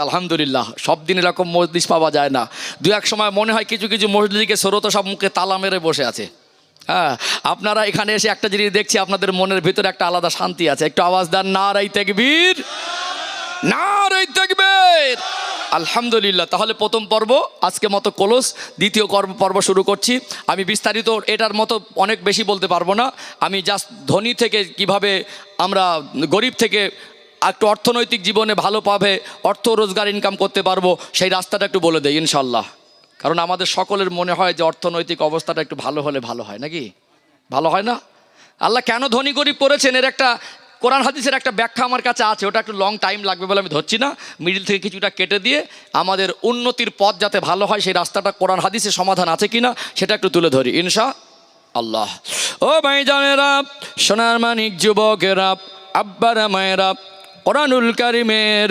আলহামদুলিল্লাহ, সব দিন এরকম মজলিস পাওয়া যায় না। দু এক সময় মনে হয় কিছু কিছু মসজিদকে শ্রোতা সব মুখে তালা মেরে বসে আছে। হ্যাঁ, আপনারা এখানে এসে একটা জিনিস দেখছি, আপনাদের মনের ভিতরে একটা আলাদা শান্তি আছে। একটু আওয়াজ দেন, নারায়ে তাকবীর, নারায়ে তাকবীর। আলহামদুলিল্লাহ। তাহলে প্রথম পর্ব আজকে মতো ক্লোজ, দ্বিতীয় পর্ব শুরু করছি। আমি বিস্তারিত এটার মতো অনেক বেশি বলতে পারবো না। আমি জাস্ট ধনী থেকে কিভাবে আমরা গরিব থেকে একটু অর্থনৈতিক জীবনে ভালোভাবে অর্থ রোজগার ইনকাম করতে পারবো, সেই রাস্তাটা একটু বলে দেয় ইনশাল্লাহ। কারণ আমাদের সকলের মনে হয় যে অর্থনৈতিক অবস্থাটা একটু ভালো হলে ভালো হয়, নাকি ভালো হয় না? আল্লাহ কেন ধনী গরিব করেছেন এর একটা কোরআন হাদিসের একটা ব্যাখ্যা আমার কাছে আছে। ওটা একটু লং টাইম লাগবে বলে আমি ধরছি না। মিডিল থেকে কিছুটা কেটে দিয়ে আমাদের উন্নতির পথ যাতে ভালো হয় সেই রাস্তাটা কোরআন হাদিসের সমাধান আছে কিনা সেটা একটু তুলে ধরি ইনশা আল্লাহ। ও ভাইজানেরা, সোনার মানিক যুবকেরা, আব্বারা মায়েরা, কোরআনুল কারিমের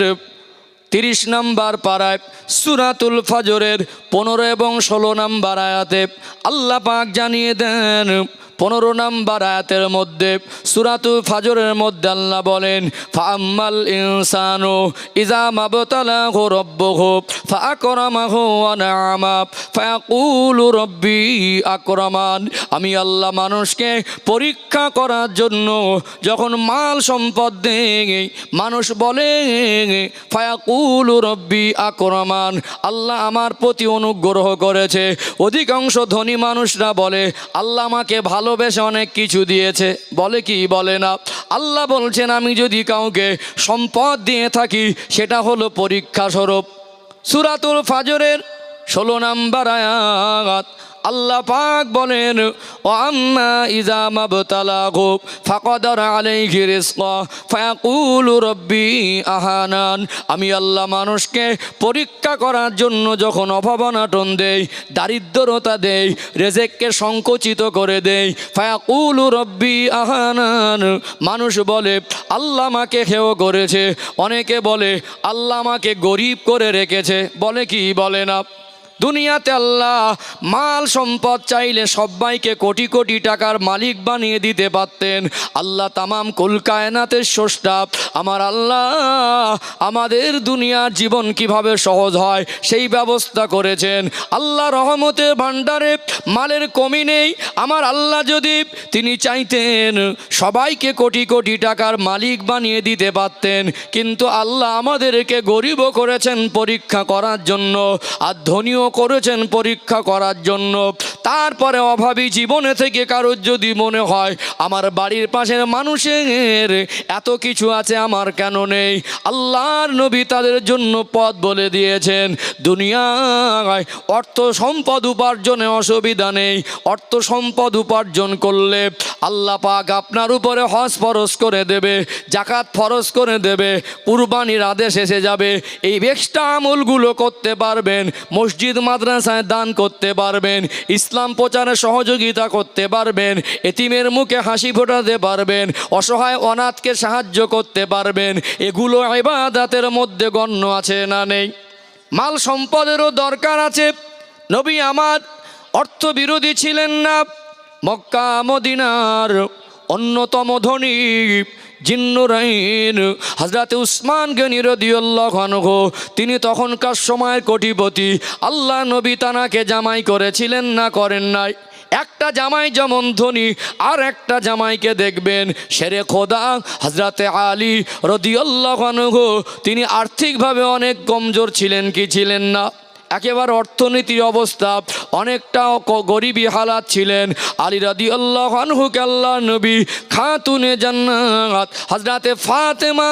30 নম্বর পারায় সূরাতুল ফজরের 15 এবং 16 নম্বর আয়াতে আল্লাহ পাক জানিয়ে দেন, 15 নম্বর আয়াতের মধ্যে সূরাতুল ফজরের মধ্যে আল্লাহ বলেন, ফাআম্মাল ইনসানু ইযা মাবতালাহু রাব্বুহু ফাআকরামাহু ওয়া না'আমা ফায়াকুলু রাব্বি আকরামান। আমি আল্লাহ মানুষকে পরীক্ষা করার জন্য যখন মাল সম্পদ দেই, মানুষ বলে ফায়াকুলু রাব্বি আকরামান, আল্লাহ আমার প্রতি অনুগ্রহ করেছে। অধিকাংশ ধনী মানুষরা বলে আল্লাহ আমাকে ভালোবেসে অনেক কিছু দিয়েছে, বলে কি বলে না? আল্লাহ বলছেন আমি যদি কাউকে সম্পদ দিয়ে থাকি সেটা হলো পরীক্ষা স্বরূপ। সূরাতুল ফজরের 16 নম্বর আয়াত আল্লাহ পাক বলেন, ও আম্মা ইযা মাবতালাহু ফাকাদারা আলাইহি রিজকা ফায়াকুলু রাব্বি আহানান। আমি আল্লাহ মানুষকে পরীক্ষা করার জন্য যখন অভাব অনাটন দেই, দারিদ্রতা দেই, রিজেককে সংকুচিত করে দেই, ফায়াকুলু রাব্বি আহানান, মানুষ বলে আল্লাহ আমাকে হেয় করেছে। অনেকে বলে আল্লাহ আমাকে গরিব করে রেখেছে, বলে কি বলে না? দুনিয়াতে আল্লাহ মাল সম্পদ চাইলে সবাইকে কোটি কোটি টাকার মালিক বানিয়ে দিতে পারতেন। আল্লাহ তামাম কুল কায়নাতের স্রষ্টা, আমার আল্লাহ আমাদের দুনিয়ার জীবন কিভাবে সহজ হয় সেই ব্যবস্থা করেছেন। আল্লাহ রহমতের ভান্ডারে মালের কমি নেই। আমার আল্লাহ যদি তিনি চাইতেন সবাইকে কোটি কোটি টাকার মালিক বানিয়ে দিতে পারতেন, কিন্তু আল্লাহ আমাদেরকে গরিবও করেছেন পরীক্ষা করার জন্য, আর ধনীও করেছেন পরীক্ষা করার জন্য। তারপরে অভাবী জীবনে থেকে কারোর যদি মনে হয় আমার বাড়ির পাশের মানুষের এত কিছু আছে আমার কেন নেই, আল্লাহর নবী তাদের জন্য পথ বলে দিয়েছেন। দুনিয়ায় অর্থ সম্পদ উপার্জনে অসুবিধা নেই। অর্থ সম্পদ উপার্জন করলে আল্লাহ পাক আপনার উপরে হজ ফরজ করে দেবে, জাকাত ফরজ করে দেবে, কুরবানির আদেশ এসে যাবে। এই এক্সট্রা আমলগুলো করতে পারবেন, মসজিদ মাদ্রাসায় দান করতে পারবেন, ইসলাম প্রচারে সহযোগিতা করতে পারবেন, এতিমের মুখে হাসি ফোটাতে পারবেন, অসহায় অনাথকে সাহায্য করতে পারবেন। এগুলো ইবাদতের মধ্যে গণ্য আছে না নেই? মাল সম্পদেরও দরকার আছে। নবী আমার অর্থ বিরোধী ছিলেন না। মক্কা মদিনার অন্যতম ধনী জিন্নুরাইন হযরত উসমান গনি রাদিয়াল্লাহু আনহু, তিনি তখনকার সময়ের কোটিপতি। আল্লাহ নবী তানাকে জামাই করেছিলেন না করেন নাই? একটা জামাই যেমন ধনী, আর একটা জামাইকে দেখবেন শেরে খোদা হযরত আলী রাদিয়াল্লাহু আনহু, তিনি আর্থিকভাবে অনেক কমজোর ছিলেন কি ছিলেন না? একেবারে অর্থনীতির অবস্থা অনেকটা গরিবী হালাত ছিলেন। আলী রাদিয়াল্লাহু আনহুকে আল্লাহর নবী খাতুনে জান্নাত হযরতে ফাতেমা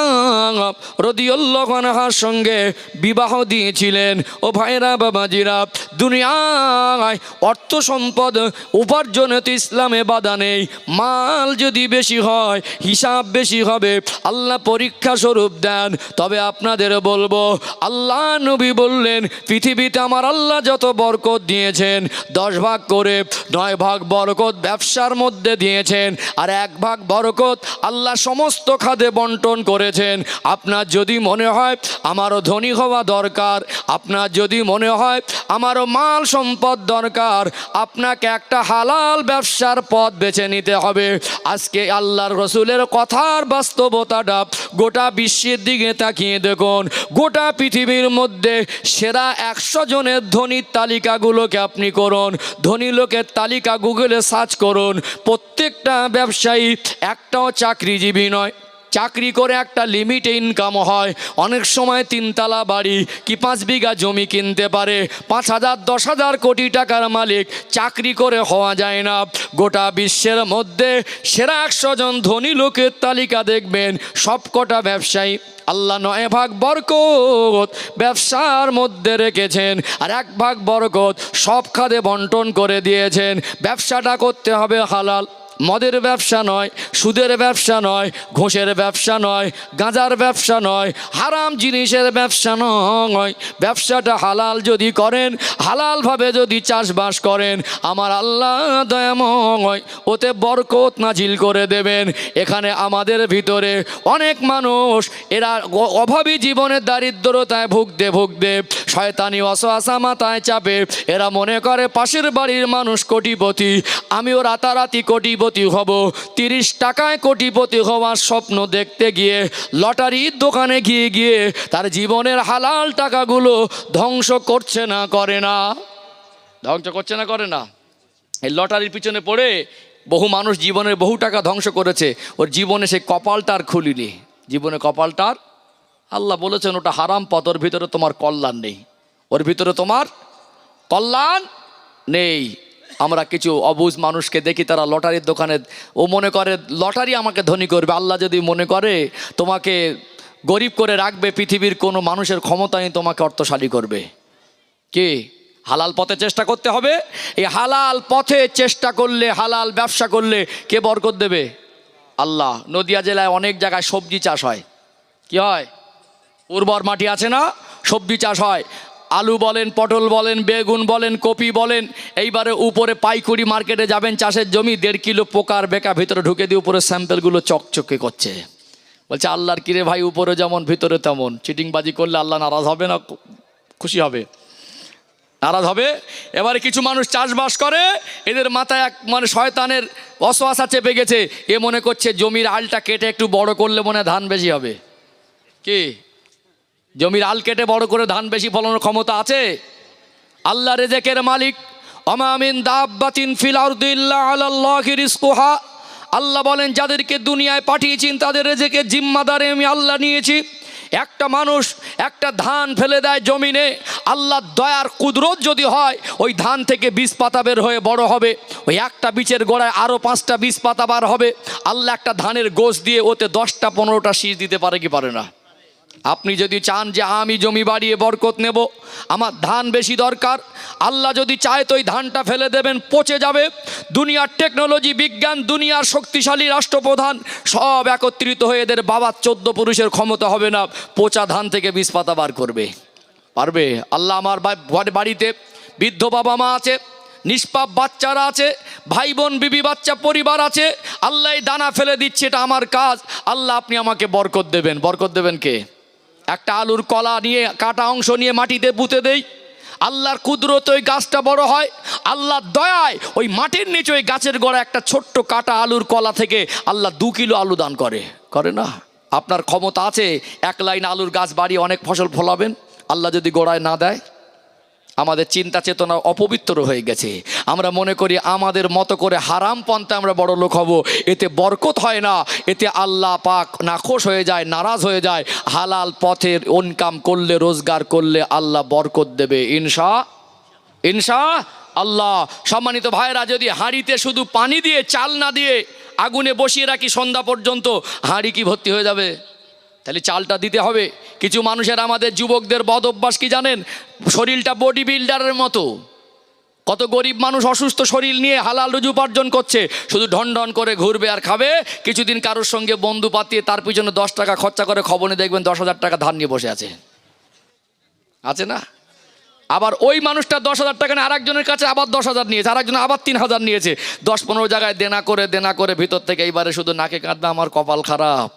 রাদিয়াল্লাহু আনহার সঙ্গে বিবাহ দিয়েছিলেন। ও ভাইরা বাবাজিরা, দুনিয়ায় অর্থ সম্পদ উপার্জনে তো ইসলামে বাধা নেই। মাল যদি বেশি হয় হিসাব বেশি হবে, আল্লাহ পরীক্ষা স্বরূপ দেন। তবে আপনাদের বলবো আল্লাহ নবী বললেন পৃথিবীতে পৃথিবীতে আমার আল্লাহ যত বরকত দিয়েছেন 10 ভাগ করে 9 ভাগ বরকত ব্যবসার মধ্যে দিয়েছেন, আর 1 ভাগ বরকত আল্লাহ সমস্ত খাতে বন্টন করেছেন। আপনার যদি মনে হয় আমারও ধনী হওয়া দরকার, আপনার যদি মনে হয় আমারও মাল সম্পদ দরকার, আপনাকে একটা হালাল ব্যবসার পথ বেছে নিতে হবে। আজকে আল্লাহর রসুলের কথার বাস্তবতাটা গোটা বিশ্বের দিকে তাকিয়ে দেখুন। গোটা পৃথিবীর মধ্যে সেরা 100 জনের ধনীর তালিকাগুলোকে আপনি করুন, ধনী লোকের তালিকা গুগলে সার্চ করুন। প্রত্যেকটা ব্যবসায়ী একটাও চাকরিজীবী নয়। চাকরি করে একটা লিমিটে ইনকাম হয়। অনেক সময় 3 তলা বাড়ি কি 5 বিঘা জমি কিনতে পারে। 5,000 10,000 কোটি টাকার মালিক চাকরি করে হওয়া যায় না। গোটা বিশ্বের মধ্যে সেরা 100 জন ধনী লোকের তালিকা দেখবেন, সবকটা ব্যবসায়ী। আল্লাহ 9 ভাগ বরকত ব্যবসার মধ্যে রেখেছেন, আর 1 ভাগ বরকত সব খাতে বন্টন করে দিয়েছেন। ব্যবসাটা করতে হবে হালাল। মদের ব্যবসা নয়, সুদের ব্যবসা নয়, ঘুষের ব্যবসা নয়, গাঁজার ব্যবসা নয়, হারাম জিনিসের ব্যবসা নয়। ব্যবসাটা হালাল যদি করেন, হালালভাবে যদি চাষবাস করেন, আমার আল্লাহ দয়াময় ওতে বরকত নাজিল করে দেবেন। এখানে আমাদের ভিতরে অনেক মানুষ এরা অভাবী জীবনের দারিদ্রতায় ভুগতে ভুগতে শয়তানি ওয়াসওয়াসা মাথায় চাপে এরা মনে করে পাশের বাড়ির মানুষ কোটিপতি, আমিও রাতারাতি কোটিপতি হব। 30 টাকায় কোটিপতি হওয়ার স্বপ্ন দেখতে গিয়ে লটারির দোকানে গিয়ে গিয়ে তার জীবনের হালাল টাকাগুলো ধ্বংস করছে না করে না? ধ্বংস করছে না করে না? এই লটারির পিছনে পড়ে বহু মানুষ জীবনের বহু টাকা ধ্বংস করেছে। ওর জীবনে সে কপালটার খুলিনি, জীবনে কপালটার, আল্লাহ বলেছেন ওটা হারাম পথ, ওর ভিতরে তোমার কল্যাণ নেই, ওর ভিতরে তোমার কল্যাণ নেই। আমরা কিছু অবুঝ মানুষকে দেখি, তারা লটারির দোকানে, ও মনে করে লটারি আমাকে ধনী করবে। আল্লাহ যদি মনে করে তোমাকে গরিব করে রাখবে, পৃথিবীর কোনো মানুষের ক্ষমতায় তোমাকে অর্থশালী করবে। কি হালাল পথে চেষ্টা করতে হবে। এই হালাল পথে চেষ্টা করলে, হালাল ব্যবসা করলে কে বরকত দেবে? আল্লাহ। নদিয়া জেলায় অনেক জায়গায় সবজি চাষ হয়। কি হয়? উর্বর মাটি আছে না, সবজি চাষ হয়। আলু বলেন, পটল বলেন, বেগুন বলেন, কপি বলেন। এইবারে উপরে পাইকারি মার্কেটে যাবেন, চাষের জমি 1.5 কিলো পোকার বেকা ভিতরে ঢুকে দিয়ে উপরে স্যাম্পেলগুলো চকচকে করছে। বলছে আল্লাহর কিরে ভাই, উপরে যেমন ভিতরে তেমন। চিটিংবাজি করলে আল্লাহ নারাজ হবে না খুশি হবে? নারাজ হবে। এবারে কিছু মানুষ চাষবাস করে, এদের মাথায় এক মানে শয়তানের ওয়াসওয়াসা চেপে গেছে। এ মনে করছে জমির আলটা কেটে একটু বড় করলে মনে হয় ধান বেশি হবে। কি জমির আল কেটে বড় করে ধান বেশি ফলানোর ক্ষমতা আছে? আল্লাহ রেজেকের মালিক। ওমা মিন দাব্বাতিন ফিল আরদি ইল্লা আলাল্লাহি রিজকুহা। আল্লাহ বলেন যাদেরকে দুনিয়ায় পাঠিয়েছেন তাদের রেজেকের জিম্মাদারি আমি আল্লাহ নিয়েছি। একটা মানুষ একটা ধান ফেলে দেয় জমিনে, আল্লাহর দয়ার কুদরত যদি হয় ওই ধান থেকে বীজ পাতা বের হয়ে বড় হবে। ওই একটা বীজের গোড়ায় আরও 5টা বীজ পাতা বার হবে। আল্লাহ একটা ধানের গোছ দিয়ে ওতে 10টা 15টা শীষ দিতে পারে কি পারে না? আপনি যদি চান যে আমি জমি বাড়িয়ে বরকত নেব, আমার ধান বেশি দরকার, আল্লাহ যদি চায় তো ওই ধানটা ফেলে দেবেন, পচে যাবে। দুনিয়ার টেকনোলজি, বিজ্ঞান, দুনিয়ার শক্তিশালী রাষ্ট্রপ্রধান সব একত্রিত হয়ে এদের বাবার 14 পুরুষের ক্ষমতা হবে না পচা ধান থেকে বীজ পাতা বার করবে? পারবে? আল্লাহ আমার বাড়িতে বৃদ্ধ বাবা মা আছে, নিষ্পাপ বাচ্চারা আছে, ভাই বোন বিবি বাচ্চা পরিবার আছে। আল্লাহ দানা ফেলে দিচ্ছে, এটা আমার কাজ। আল্লাহ আপনি আমাকে বরকত দেবেন। বরকত দেবেন কে? একটা আলুর কলা নিয়ে কাটা অংশ নিয়ে মাটিতে পুঁতে দেই, আল্লাহর কুদরত ওই গাছটা বড় হয়। আল্লাহর দয়ায় ওই মাটির নিচে ওই গাছের গোড়া একটা ছোট্ট কাটা আলুর কলা থেকে আল্লাহ 2 কিলো আলু দান করে। করে না? আপনার ক্ষমতা আছে 1 লাইন আলুর গাছ বাড়িয়ে অনেক ফসল ফলাবেন, আল্লাহ যদি গোড়ায় না দেয়? আমাদের চিন্তা চেতনা অপবিত্র হয়ে গেছে। আমরা মনে করি আমাদের মতো করে হারাম পন্থা আমরা বড় লোক হব, এতে বরকত হয় না, এতে আল্লাহ পাক নাখোশ হয়ে যায়, নারাজ হয়ে যায়। হালাল পথের ইনকাম করলে, রোজগার করলে আল্লাহ বরকত দেবে ইনশা আল্লাহ। সম্মানিত ভাইরা, যদি হাঁড়িতে শুধু পানি দিয়ে চাল না দিয়ে আগুনে বসিয়ে রাখি সন্ধ্যা পর্যন্ত, হাঁড়ি কি ভর্তি হয়ে যাবে? তাহলে চালটা দিতে হবে। কিছু মানুষের, আমাদের যুবকদের বদ অভ্যাস কি জানেন? শরীরটা বডি বিল্ডারের মতো। কত গরিব মানুষ অসুস্থ শরীর নিয়ে হালাল রুজি উপার্জন করছে, শুধু ঢন ঢন করে ঘুরবে আর খাবে। কিছুদিন কারোর সঙ্গে বন্ধু পাতিয়ে তার পিছনে 10 টাকা খরচা করে খবরে দেখবেন 10,000 টাকা ধার নিয়ে বসে আছে। আছে না? আবার ওই মানুষটা 10,000 টাকা নিয়ে আরেকজনের কাছে আবার 10,000 নিয়েছে, আরেকজন আবার 3,000 নিয়েছে, 10-15 জায়গায় দেনা করে ভিতর থেকে এইবারে শুধু নাকে কাঁদবে, আমার কপাল খারাপ,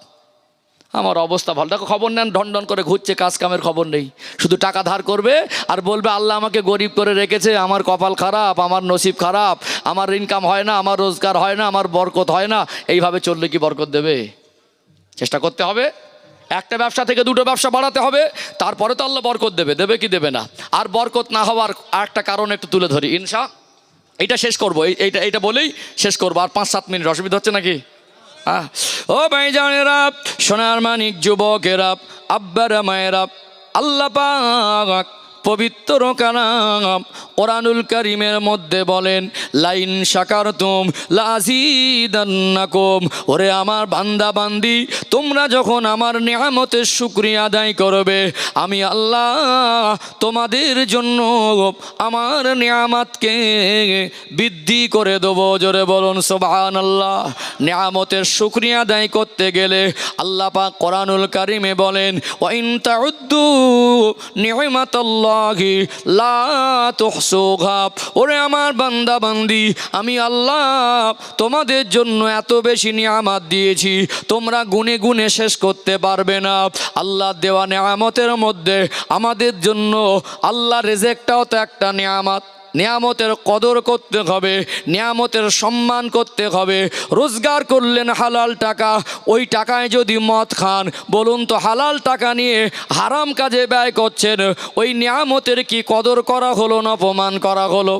আমার অবস্থা ভালো। দেখো খবর নেন, ঢন করে ঘুরছে, কাজ কামের খবর নেই, শুধু টাকা ধার করবে আর বলবে আল্লাহ আমাকে গরিব করে রেখেছে, আমার কপাল খারাপ, আমার নসিব খারাপ, আমার ইনকাম হয় না, আমার রোজগার হয় না, আমার বরকত হয় না। এইভাবে চললে কি বরকত দেবে? চেষ্টা করতে হবে, একটা ব্যবসা থেকে 2টো ব্যবসা বাড়াতে হবে, তারপরে তো আল্লাহ বরকত দেবে কি দেবে না। আর বরকত না হওয়ার আরেকটা কারণ একটু তুলে ধরি, এটা শেষ করবো, এইটা বলেই শেষ করবো, আর 5-7 মিনিট, অসুবিধা হচ্ছে নাকি? ও ভাইজানেরা, সোনার মানিক যুবকেরা, আব্বারা মায়েরা, আল্লাহ পাক পবিত্র কালাম কোরআনুল কারীমের মধ্যে বলেন, লাইন শাকারতুম লাযীদান্নাকুম। ওরে আমার বান্দা বান্দি, তোমরা যখন আমার নিয়ামতের শুকরিয়া আদায় করবে, আমি আল্লাহ তোমাদের জন্য আমার নিয়ামতকে বৃদ্ধি করে দেবো। জোরে বলুন সুবহানাল্লাহ। নিয়ামতের শুকরিয়া আদায় করতে গেলে আল্লাহ পাক কোরআনুল কারীমে বলেন, ওয়া ইন তাউদ্দু নি'মাতাল্লাহি লা তুহসুহা। ওরে আমার বান্দা বান্দি, আমি আল্লাহ তোমাদের জন্য এত বেশি নিয়ামত দিয়েছি, তোমরা গুনে গুনে শেষ করতে পারবে না। আল্লাহ দেওয়া নিয়ামতের মধ্যে আমাদের জন্য আল্লাহ রেজেকটাও তো একটা নিয়ামত। নিয়ামতের কদর করতে হবে, নিয়ামতের সম্মান করতে হবে। রোজগার করলেন হালাল টাকা, ওই টাকায় যদি মদ খান, বলুন তো হালাল টাকা নিয়ে হারাম কাজে ব্যয় করছেন, ওই নিয়ামতের কি কদর করা হলো না অপমান করা হলো?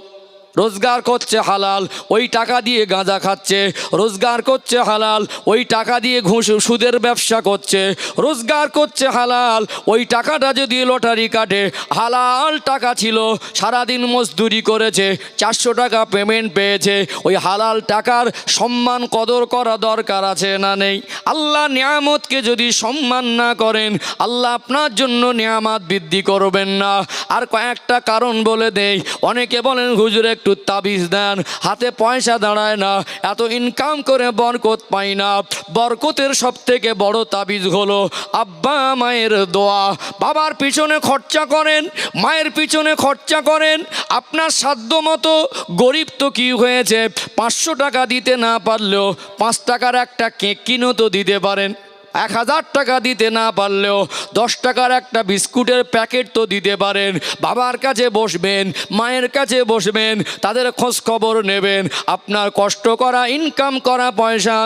রোজগার করছে হালাল, ওই টাকা দিয়ে গাঁজা খাচ্ছে, রোজগার করছে হালাল, ওই টাকা দিয়ে সুদের ব্যবসা করছে, রোজগার করছে হালাল, ওই টাকাটা যদি লটারি কাটে, হালাল টাকা ছিল, সারাদিন মজদুরি করেছে, 400 টাকা পেমেন্ট পেয়েছে, ওই হালাল টাকার সম্মান কদর করা দরকার আছে না নেই? আল্লাহ নিয়ামতকে যদি সম্মান না করেন, আল্লাহ আপনার জন্য নিয়ামত বৃদ্ধি করবেন না। আর কয়েকটা কারণ বলে দেই। অনেকে বলেন হুজুর একটু তাবিজ দেন, হাতে পয়সা দাঁড়ায় না, এত ইনকাম করে বরকত পাই না। বরকতের সব থেকে বড় তাবিজ হলো আব্বা মায়ের দোয়া। বাবার পিছনে খরচা করেন, মায়ের পিছনে খরচা করেন, আপনার সাধ্য মতো। গরিব তো কি হয়েছে, 500 টাকা দিতে না পারলেও 5 টাকার একটা কেক কিনে তো দিতে পারেন। 1000 টাকা দিতে না পারলেও 10 টাকার একটা বিস্কুটের প্যাকেট তো দিতে পারেন। বাবার কাছে বসবেন, মায়ের কাছে বসবেন, তাদের খোঁজ খবর নেবেন। আপনার কষ্ট করা ইনকাম করা পয়সা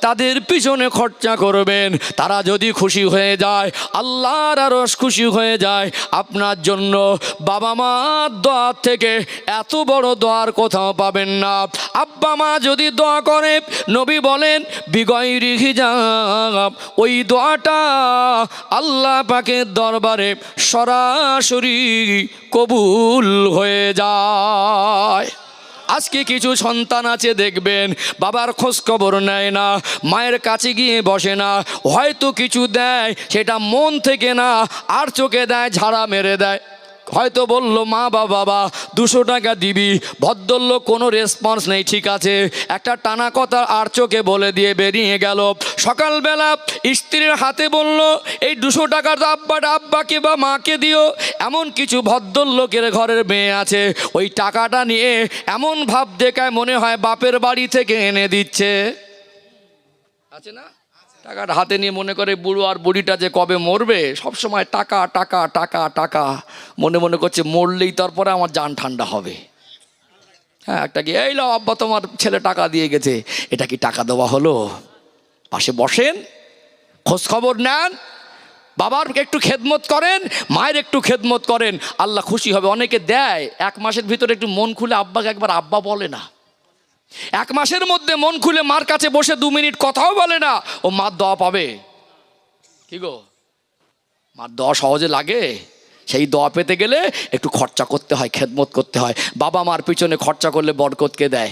তাদের পিছনে খরচা করবেন। তারা যদি খুশি হয়ে যায়, আল্লাহর আরো খুশি হয়ে যায় আপনার জন্য। বাবা মার দোয়া থেকে এত বড় দোয়ার কোথাও পাবেন না। আব্বা মা যদি দোয়া করে, নবী বলেন বিগয়রি হিজাব, ওই দোয়াটা আল্লাহ পাকের দরবারে সরাসরি কবুল হয়ে যায়। আজকে কিছু সন্তান আছে দেখবেন বাবার খোঁজ খবর নেয় না, মায়ের কাছে গিয়ে বসে না, হয়তো কিছু দেয় সেটা মন থেকে না, আর চোখে দেয়, ঝাড়া মেরে দেয়। হয়তো বলল মা বাবা 200 টাকা দিবি, ভদ্রলোক কোনো রেসপন্স নেই, ঠিক আছে, একটা টানা কথা আর চোখে বলে দিয়ে বেরিয়ে গেল। সকালবেলা স্ত্রীর হাতে বলল এই 200 টাকার আব্বাকে বা মাকে দিও। এমন কিছু ভদ্রলোকের ঘরের মেয়ে আছে, ওই টাকাটা নিয়ে এমন ভাব দেখায় মনে হয় বাপের বাড়ি থেকে এনে দিচ্ছে, আছে না? টাকাটা হাতে নিয়ে মনে করে বুড়ো আর বুড়িটা যে কবে মরবে, সবসময় টাকা টাকা টাকা টাকা, মনে মনে করছে মরলেই তারপরে আমার জান ঠান্ডা হবে। হ্যাঁ, একটা কি এই লো আব্বা তোমার ছেলে টাকা দিয়ে গেছে, এটা কি টাকা দেওয়া হলো? পাশে বসেন, খোঁজ খবর নেন, বাবার একটু খেদমত করেন, মায়ের একটু খেদমত করেন, আল্লাহ খুশি হবে। অনেকে দেয় 1 মাসের ভিতরে একটু মন খুলে আব্বাকে একবার আব্বা বলে না, 1 মাসের মধ্যে মন খুলে মার কাছে বসে 2 মিনিট কথাও বলে না, ও মার দোয়া পাবে? কি গো, মার দোয়া সহজে লাগে? সেই দোয়া পেতে গেলে একটু খরচা করতে হয়, খেদমত করতে হয়। বাবা মার পিছনে খরচা করলে বরকতকে দেয়,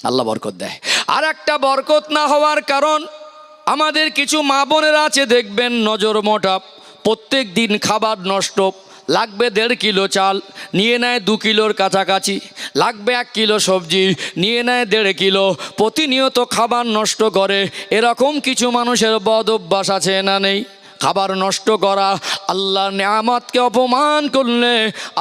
আল্লাহ বরকত দেয়। আর একটা বরকত না হওয়ার কারণ, আমাদের কিছু মা বোনেরা আছে দেখবেন নজর মোটা, প্রত্যেক দিন খাবার নষ্ট। লাগবে 1.5 কিলো চাল, নিয়ে নেয় 2 কিলোর কাছাকাছি। লাগবে 1 কিলো সবজি, নিয়ে নেয় 1.5 কিলো। প্রতিনিয়ত খাবার নষ্ট করে। এরকম কিছু মানুষের বদ অভ্যাস আছে না নেই? খাবার নষ্ট করা, আল্লাহর নেয়ামতকে অপমান করলে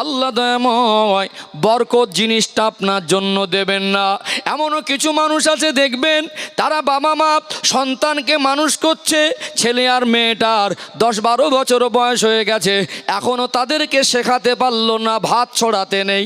আল্লাহ দয়াময় বরকত জিনিসটা আপনার জন্য দেবেন না। এমনও কিছু মানুষ আছে দেখবেন, তারা বাবা মা সন্তানকে মানুষ করছে, ছেলে আর মেয়েটার 10-12 বছর বয়স হয়ে গেছে, এখনও তাদেরকে শেখাতে পারলো না ভাত ছড়াতে নেই।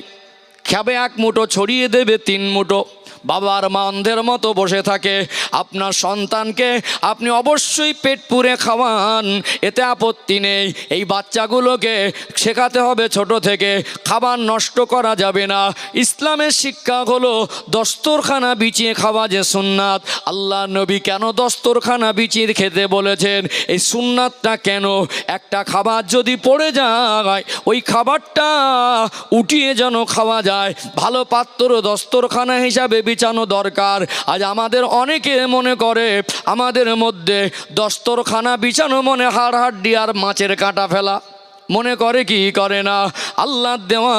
খাবে 1 মুঠো, ছড়িয়ে দেবে 3 মুঠো। বাবার মা অন্ধের মতো বসে থাকে। আপনার সন্তানকে আপনি অবশ্যই পেট পুরে খাওয়ান, এতে আপত্তি নেই। এই বাচ্চাগুলোকে শেখাতে হবে ছোট থেকে, খাবার নষ্ট করা যাবে না। ইসলামের শিক্ষা হলো দস্তরখানা বিছিয়ে খাওয়া যে সুন্নাত। আল্লাহ নবী কেন দস্তরখানা বিছিয়ে খেতে বলেছেন, এই সুন্নাতটা কেন? একটা খাবার যদি পড়ে যায়, ওই খাবারটা উঠিয়ে যেন খাওয়া যায়। ভালো পাত্র দস্তরখানা হিসাবে বিছানো দরকার। আজ আমাদের অনেকে মনে করে আমাদের মধ্যে দস্তরখানা বিছানো মনে হাড় হাড্ডি আর মাছের কাঁটা ফেলা, মনে করে কি করে না। আল্লাহ দেওয়া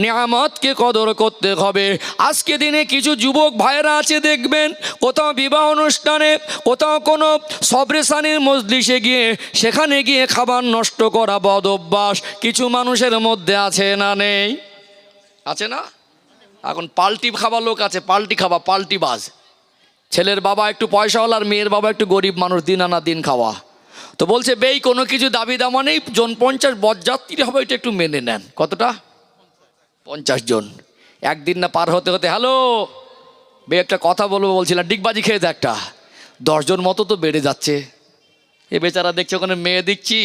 নিয়ামতকে কদর করতে হবে। আজকে দিনে কিছু যুবক ভাইরা আছে দেখবেন, কোথাও বিবাহ অনুষ্ঠানে, কোথাও কোনো সবরেসানির মজলিসে গিয়ে সেখানে গিয়ে খাবার নষ্ট করা বদ অভ্যাস কিছু মানুষের মধ্যে আছে না নেই? আছে না? এখন পাল্টি খাওয়া লোক আছে, পাল্টি খাওয়া, পাল্টি বাজ। ছেলের বাবা একটু পয়সাওয়ালা আর মেয়ের বাবা একটু গরিব মানুষ, দিন আনা দিন খাওয়া। তো বলছে বেই কোনো কিছু দাবি দামা নেই, জন 50 বরযাত্রী হবে, এটা একটু মেনে নেন। কতটা? 50 জন। একদিন না পার হতে হতে, হ্যালো বে একটা কথা বলবো বলছিলাম, ডিগবাজি খেয়ে দেয় একটা, 10 জন মতো তো বেড়ে যাচ্ছে। এ বেচারা দেখছে ওখানে মেয়ে দিচ্ছি,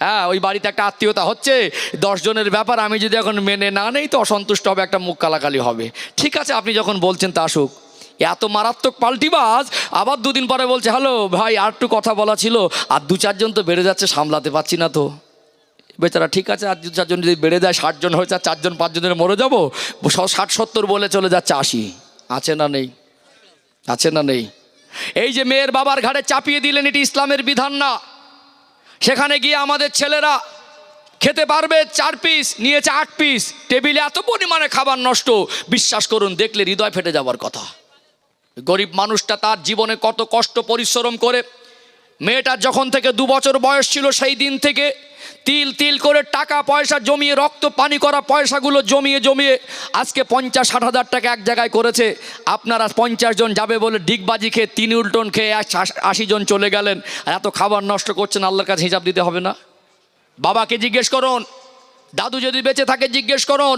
হ্যাঁ ওই বাড়িতে একটা আত্মীয়তা হচ্ছে, 10 জনের ব্যাপার, আমি যদি এখন মেনে না নেই তো অসন্তুষ্ট হবে, একটা মুখ কালাকালি হবে। ঠিক আছে আপনি যখন বলছেন তা আসুক। এত মারাত্মক পাল্টিবাজ আবার 2 দিন পরে বলছে, হ্যালো ভাই আর একটু কথা বলা ছিল, আর 2-4 জন তো বেড়ে যাচ্ছে, সামলাতে পারছি না তো। বেচারা ঠিক আছে, আর 2-4 জন যদি বেড়ে যায়, 60 জন হয়েছে, আর 4 জন 5 জনের মরে যাবো, 60-70 বলে চলে যাচ্ছে 80। আছে না নেই? আছে না নেই? এই যে মেয়ের বাবার ঘাড়ে চাপিয়ে দিলেন, এটি ইসলামের বিধান না। সেখানে গিয়ে আমাদের ছেলেরা খেতে পারবে 4 পিস, নিয়েছে 8 পিস, টেবিলে এত পরিমাণে খাবার নষ্ট, বিশ্বাস করুন দেখলে হৃদয় ফেটে যাওয়ার কথা। গরিব মানুষটা তার জীবনে কত কষ্ট পরিশ্রম করে, মেয়েটার যখন থেকে 2 বছর বয়স ছিল সেই দিন থেকে তিল তিল করে টাকা পয়সা জমিয়ে, রক্ত পানি করা পয়সাগুলো জমিয়ে জমিয়ে আজকে 50-60 হাজার টাকা এক জায়গায় করেছে। আপনারা 50 জন যাবে বলে ডিগবাজি খেয়ে 3 উল্টন খেয়ে 80 জন চলে গেলেন, আর এত খাবার নষ্ট করছেন, আল্লাহর কাছে হিসাব দিতে হবে না? বাবাকে জিজ্ঞেস করুন, দাদু যদি বেঁচে থাকে জিজ্ঞেস করুন,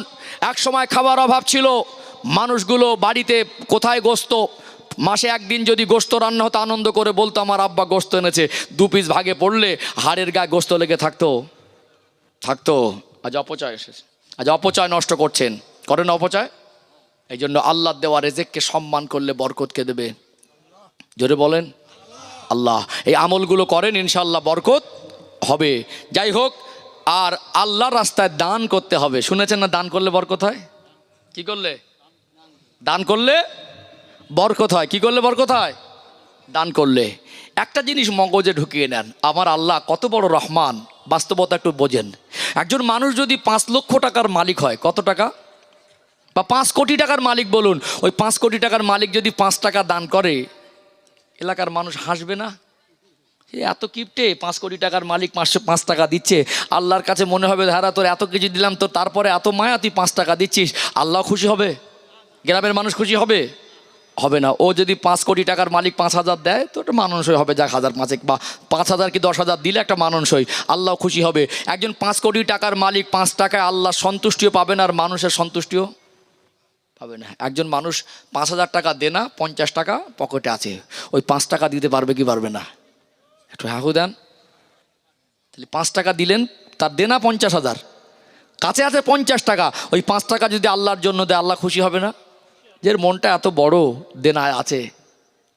এক সময় খাবার অভাব ছিল, মানুষগুলো বাড়িতে কোথায় গোস্ত, মাসে 1 দিন যদি গোস্ত রান্না হতো আনন্দ করে বলতো আমার আব্বা গোস্ত এনেছে, 2 পিস ভাগে পড়লে হাড়ের গায়ে গোস্ত লেগে থাকতো। আজ অপচয় এসেছে, আজ অপচয় নষ্ট করছেন, করেন অপচয়। এই জন্য আল্লাহ দেওয়া রেজেককে সম্মান করলে বরকতকে দেবে। জোরে বলেন আল্লাহ। এই আমলগুলো করেন, ইনশাআল্লাহ বরকত হবে। যাই হোক, আর আল্লাহর রাস্তায় দান করতে হবে। শুনেছেন না দান করলে বরকত হয়? কি করলে? দান করলে বরকত হয়। কি করলে বরকত হয়? দান করলে। একটা জিনিস মগজে ঢুকিয়ে নেন, আমার আল্লাহ কত বড় রহমান, বাস্তবতা একটু বোঝেন। একজন মানুষ যদি 5 লক্ষ টাকার মালিক হয়, কত টাকা? বা 5 কোটি টাকার মালিক বলুন, ওই 5 কোটি টাকার মালিক যদি 5 টাকা দান করে, এলাকার মানুষ হাসবে না? এত কিপটে, 5 কোটি টাকার মালিক 5 টাকা দিচ্ছে, আল্লাহর কাছে মনে হবে ধারা তোর এত কিছু দিলাম তো তারপরে এত মায়া, তুই 5 টাকা দিচ্ছিস, আল্লাহ খুশি হবে? গ্রামের মানুষ খুশি হবে? হবে না। ও যদি 5 কোটি টাকার মালিক 5,000 দেয় তো একটা মাননসই হবে, যাক 1,000 বা 5,000 কি 10,000 দিলে একটা মাননসই, আল্লাহ খুশি হবে। একজন 5 কোটি টাকার মালিক 5 টাকায় আল্লাহ সন্তুষ্টিও পাবেন আর মানুষের সন্তুষ্টিও পাবে না। একজন মানুষ 5,000 টাকা দেনা, 50 টাকা পকেটে আছে, ওই 5 টাকা দিতে পারবে কি পারবে না? একটু হাহু দেন। তাহলে 5 টাকা দিলেন, তার দেনা 50,000, কাছে আছে 50 টাকা, ওই 5 টাকা যদি আল্লাহর জন্য দেয়, আল্লাহ খুশি হবে না? যে মনটা এত বড়, দেনা আছে,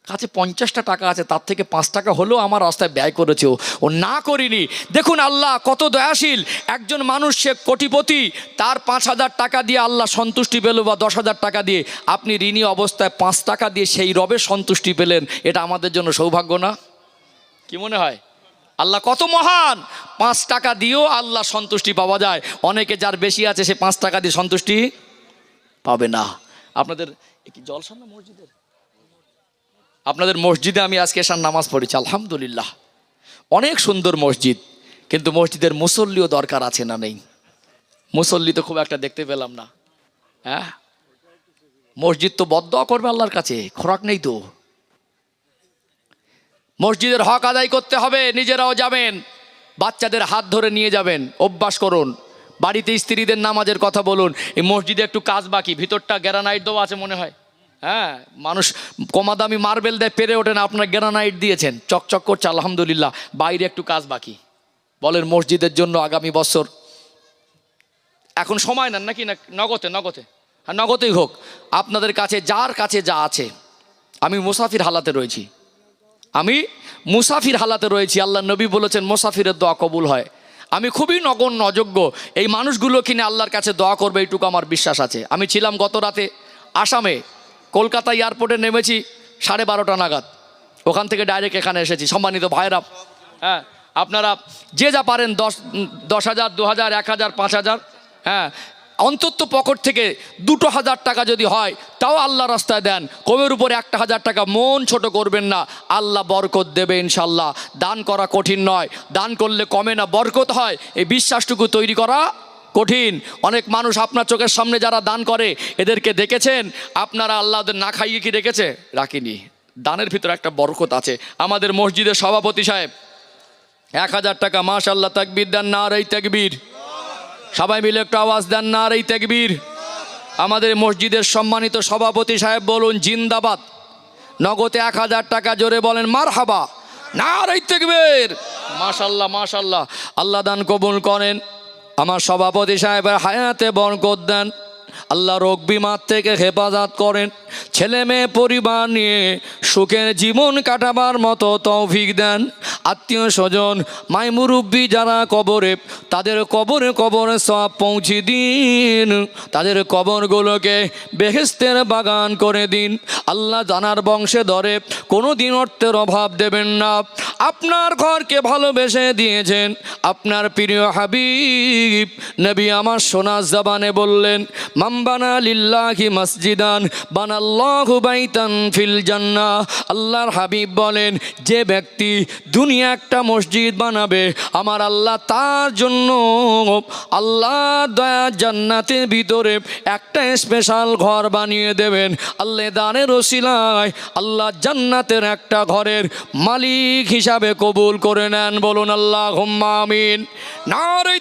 কাছে 50টা টাকা আছে, তার থেকে 5 টাকা হলেও আমার রাস্তায় ব্যয় করেছে, ও না করিনি। দেখুন আল্লাহ কত দয়াশীল। একজন মানুষ সে কোটিপতি, তার 5,000 টাকা দিয়ে আল্লাহ সন্তুষ্টি পেল, বা 10,000 টাকা দিয়ে, আপনি ঋণী অবস্থায় 5 টাকা দিয়ে সেই রবের সন্তুষ্টি পেলেন, এটা আমাদের জন্য সৌভাগ্য না? কি মনে হয়? আল্লাহ কত মহান। 5 টাকা দিয়েও আল্লাহ সন্তুষ্টি পাওয়া যায়। অনেকে যার বেশি আছে সে 5 টাকা দিয়ে সন্তুষ্টি পাবে না। আপনাদের কি জলসা না মসজিদের? আপনাদের মসজিদে আমি আজকে এসার নামাজ পড়েছি, আলহামদুলিল্লাহ। অনেক সুন্দর মসজিদ, কিন্তু মসজিদের মুসল্লিও দরকার আছে না নেই? মুসল্লি তো খুব একটা দেখতে পেলাম না। হ্যাঁ, মসজিদ তো বদদোয়া করবে আল্লাহর কাছে, খোরাক নেই তো। মসজিদের হক আদায় করতে হবে, নিজেরাও যাবেন, বাচ্চাদের হাত ধরে নিয়ে যাবেন, অভ্যাস করুন। বাড়িতে স্ত্রীদের নামাজের কথা বলুন। এই মসজিদে একটু কাজ বাকি, ভিতরটা গ্রানাইট দেওয়া আছে মনে হয়। হ্যাঁ, মানুষ কমাদামি মার্বেল দেয়, পেরে ওঠে না, আপনার গ্রানাইট দিয়েছেন, চকচক করছে, আলহামদুলিল্লাহ। বাইরে একটু কাজ বাকি। বলেন মসজিদের জন্য আগামী বছর এখন সময় নেন নাকি? না নগদে? নগদে, হ্যাঁ নগদেই হোক। আপনাদের কাছে যার কাছে যা আছে, আমি মুসাফির হালাতে রয়েছি, আমি মুসাফির হালাতে রয়েছি। আল্লাহ নবী বলেছেন মুসাফিরের দোয়া কবুল হয়। আমি খুবই নগণ্য অযোগ্য, এই মানুষগুলো কিনে আল্লাহর কাছে দোয়া করবে এইটুকু আমার বিশ্বাস আছে। আমি ছিলাম গত রাতে আসামে, কলকাতা এয়ারপোর্টে নেমেছি 12:30 নাগাদ, ওখান থেকে ডাইরেক্ট এখানে এসেছি। সম্মানিত ভাইরা, হ্যাঁ আপনারা যে যা পারেন 10,000, 2,000, 1,000, 5,000, হ্যাঁ অন্তত পকেট থেকে 2,000 টাকা যদি হয় তাও আল্লাহ রাস্তায় দেন। কমের উপরে 1,000 টাকা, মন ছোট করবেন না, আল্লাহ বরকত দেবে ইনশাল্লাহ। দান করা কঠিন নয়, দান করলে কমে না, বরকত হয়, এই বিশ্বাসটুকু তৈরি করা কঠিন। অনেক মানুষ আপনার চোখের সামনে যারা দান করে এদেরকে দেখেছেন আপনারা? আল্লাহ ওদের না খাইয়ে কি রেখেছে? রাখিনি। দানের ভিতরে একটা বরকত আছে। আমাদের মসজিদের সভাপতি সাহেব 1,000 টাকা, মাশাআল্লাহ, তাকবীর দেন, নারে তাকবীর। সবাই মিলে একটু আওয়াজ দেন, নারে তাকবীর। আমাদের মসজিদের সম্মানিত সভাপতি সাহেব বলুন জিন্দাবাদ। নগদে 1,000 টাকা, জোরে বলেন মারহাবা, নারে তাকবীর। মাশাআল্লাহ মাশাআল্লাহ, আল্লাহ দান কবুল করেন। আমার সভাপতি সাহেবের হায়াতে বরকত দেন, আল্লাহ রোগ বিমার থেকে হেফাজত করেন, ছেলে মেয়ে পরিবার নিয়ে সুখের জীবন কাটাবার মতো তৌফিক দেন। আত্মীয় স্বজন মাই মুরব্বী যারা কবরে, তাদের কবরে কবরে সব পৌঁছে দিন, তাদের কবরগুলোকে বেহেশতের বাগান করে দিন। আল্লাহ জানার বংশে ধরে কোনো দিন অর্থের অভাব দেবেন না। আপনার ঘরকে ভালোবেসে দিয়েছেন আপনার প্রিয় হাবিব নবী আমার সোনার জবানে বললেন, মামবানা লিল্লাহি মসজিদান বানাল্লাহু বাইতান ফিল জান্নাহ। আল্লাহর হাবিব বলেন, যে ব্যক্তি দুনিয়া একটা মসজিদ বানাবে, আমার আল্লাহ তার জন্য আল্লাহ দয়া জান্নাতের ভিতরে একটা স্পেশাল ঘর বানিয়ে দেবেন। আল্লাহ দানের ওসিলায় আল্লাহ জান্নাতের একটা ঘরের মালিক হিসাবে কবুল করে নেন। বলুন আল্লাহুম্মা আমিন। নারে